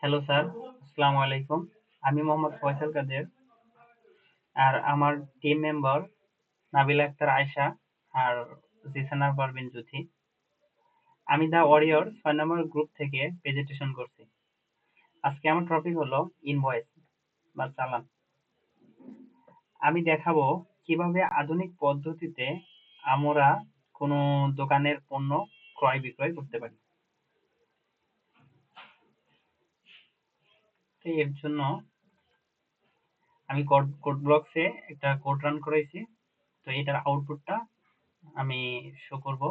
Hello sir, আসসালামু আলাইকুম। আমি মোহাম্মদ ফয়সাল কাদের আর আমার টিম মেম্বার নাবিলা আক্তার আয়েশা আর জিসানা পারভিন জুথি। আমি দ্য ওয়ারিয়র ৬ নম্বর গ্রুপ থেকে প্রেজেন্টেশন করছি। আজকে আমার টপিক হলো ইনভয়েস বা চালান। আমি দেখাবো কিভাবে আধুনিক পদ্ধতিতে আমরা কোনো দোকানের পণ্য ক্রয় বিক্রয় করতে পারি। তো এর জন্য আমি কোড ব্লকসে একটা কোড রান করাইছি। তো এটার আউটপুটটা আমি শো করব।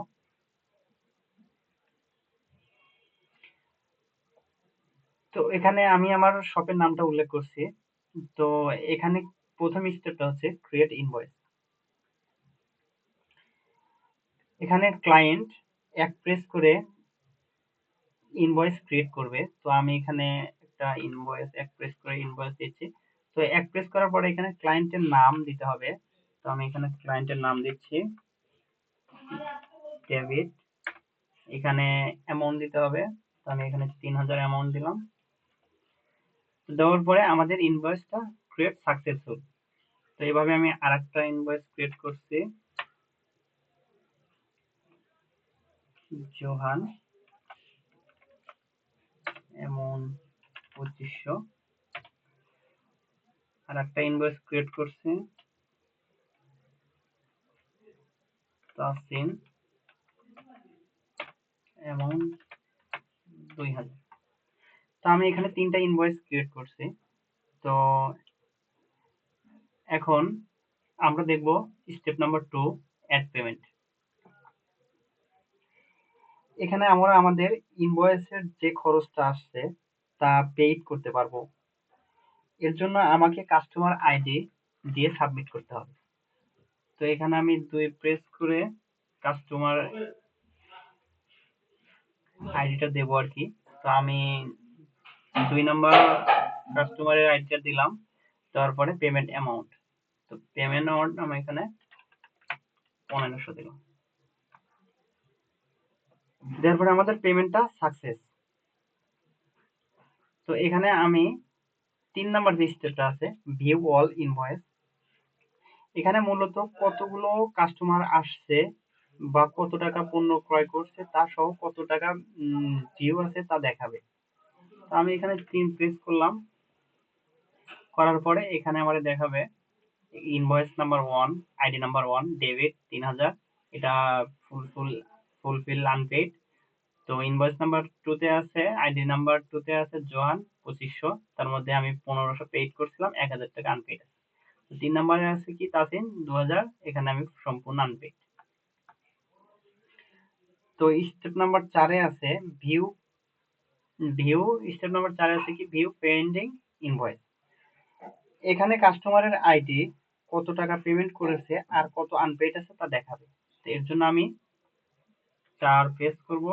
তো এখানে আমি আমার শপের নামটা উল্লেখ করছি। তো এখানে প্রথম স্টেপটা হচ্ছে ক্রিয়েট ইনভয়েস। এখানে ক্লায়েন্ট এক প্রেস করে ইনভয়েস ক্রিয়েট করবে। তো আমি এখানে একটা ইনভয়েস এক প্রেস করে ইনভয়েস দিচ্ছি। তো এক প্রেস করার পরে এখানে ক্লায়েন্টের নাম দিতে হবে। তো আমি এখানে ক্লায়েন্টের নাম দিচ্ছি ডেভিড। এখানে অ্যামাউন্ট দিতে হবে। তো আমি এখানে ৩,০০০ অ্যামাউন্ট দিলাম। দেওয়ার পরে আমাদের ইনভয়েসটা ক্রিয়েট সাকসেসফুল। তো এইভাবে আমি আরেকটা ইনভয়েস ক্রিয়েট করছি। জোহান এমন ২৫০০। আর একটা ইনভয়েস ক্রিয়েট করছি তাসিন এমন ২০০০। তো আমি এখানে ৩টা ইনভয়েস ক্রিয়েট করছি। তো এখন আমরা দেখব স্টেপ নাম্বার 2 অ্যাড পেমেন্ট। এখানে আমরা আমাদের ইনভয়েসের যে খরচটা আসছে তা পেইড করতে পারবো। এর জন্য আমাকে কাস্টমার আইডি দিয়ে সাবমিট করতে হবে। তো এখানে আমি ২ প্রেস করে কাস্টমার আইডিটা দেবো আর কি। তো আমি ২ নাম্বার কাস্টমারের আইডিটা দিলাম। তারপরে পেমেন্ট অ্যামাউন্ট। তো পেমেন্ট অ্যামাউন্ট আমি এখানে ১৫০০ দিলাম। দেওয়ার পরে আমাদের পেমেন্টটা সাকসেস। তো এখানে আমি ৩ নাম্বার যে স্টেপটা আছে ভিউ অল ইনভয়েস। এখানে মূলত কতগুলো কাস্টমার আসছে বা কত টাকা পণ্য ক্রয় করছে তা সহ কত টাকা ভিউ আছে তা দেখাবে। তো আমি এখানে ৩ প্রেস করলাম। করার পরে এখানে আমারে দেখাবে invoice number 1, ID number 1 debit ৩০০০। এটা ফুলফিল আনপেইড। তো ইনভয়েস নাম্বার 2 তে আছে আইডি নাম্বার 2 তে আছে জোহান ২৫০০। তার মধ্যে আমি ১৫০০ পেইড করছিলাম, ১০০০ টাকা আনপেইড আছে। ৩ নাম্বারে আছে কি তাসিন ২০০০। এখানে আমি সম্পূর্ণ আনপেইড। তো স্টেপ নাম্বার 4 এ আছে ভিউ ভিউ স্টেপ নাম্বার 4 এ আছে কি ভিউ পেন্ডিং ইনভয়েস। এখানে কাস্টমারের আইডি কত টাকা পেমেন্ট করেছে আর কত আনপেইড আছে তা দেখাবে। তো এর জন্য আমি 4 প্রেস করব।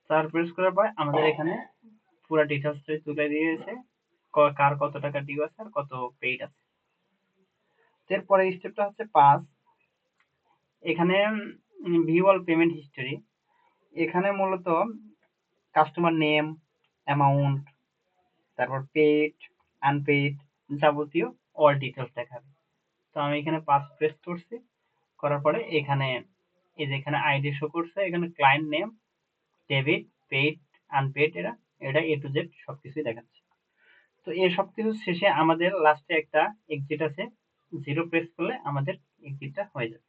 4 প্রেস করার পর আমাদের এখানে পুরো ডিটেইলসটা তুলে দিয়েছে। কার কত টাকা ডিউ আছে আর কত পেইড আছে। এরপরে স্টেপটা হচ্ছে 5। এখানে ভিউ অল পেমেন্ট হিস্টরি। এখানে মূলত কাস্টমার নেম, অ্যামাউন্ট, তারপর পেইড, আনপেইড যাবতীয় অল ডিটেইলস দেখাবে। তো আমি এখানে 5 প্রেস করছি। করার পরে এখানে এই যে এখানে আইডি শো করছে, এখানে client name, debit, paid, unpaid এটা এ টু জেড সবকিছুই দেখাচ্ছে। তো এই সবকিছু শেষে আমাদের লাস্টে একটা এক্সিট আছে। 0 প্রেস করলে আমাদের এক্সিটটা হয়ে যাবে।